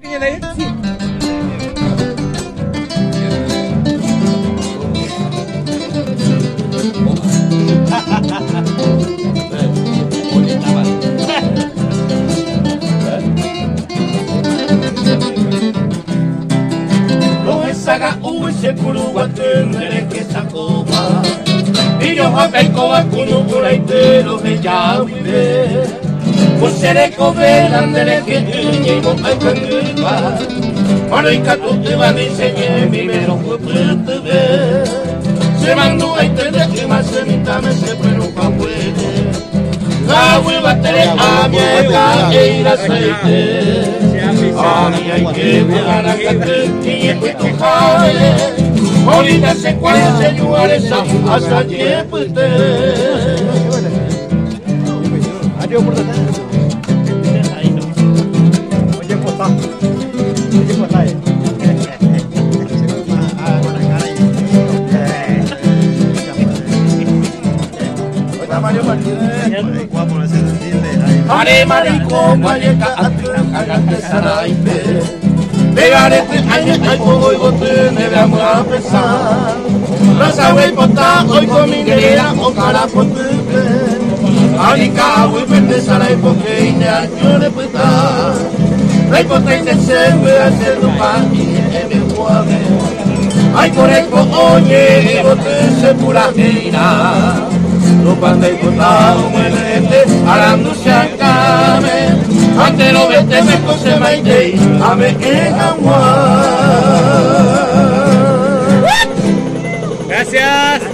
Sí. Saga uise kurua tönere kesäkova. Ijoha peikova kunu kureitero he jauve. Kusere kovelandere ke yimo aikan nyva. Maroika tuteva diseñe mi mero kuputve. Se mandu aitende imase mitame se preocupa puede. Gawe batere amiega eira seite. Ani hay que jugar a y en tu jale. Molina se cuarenta señores hasta llepute. Adiós por detrás. Oye, pota. Oye, pota. Mario Martínez. Mare marico, mayeka agate saraipe. Pegarete añe hoy bote me vamos a pesar. Raza wey pota hoy con mi negra o cara pontupe. Arika wey vende sarai porque ine añore puta. Rey potente se me hace tu pani me juave. Ay correcto oye bote se pura heina. No pandai potao menete arando shakame antero vete me cose maite ame enamwa. Gracias.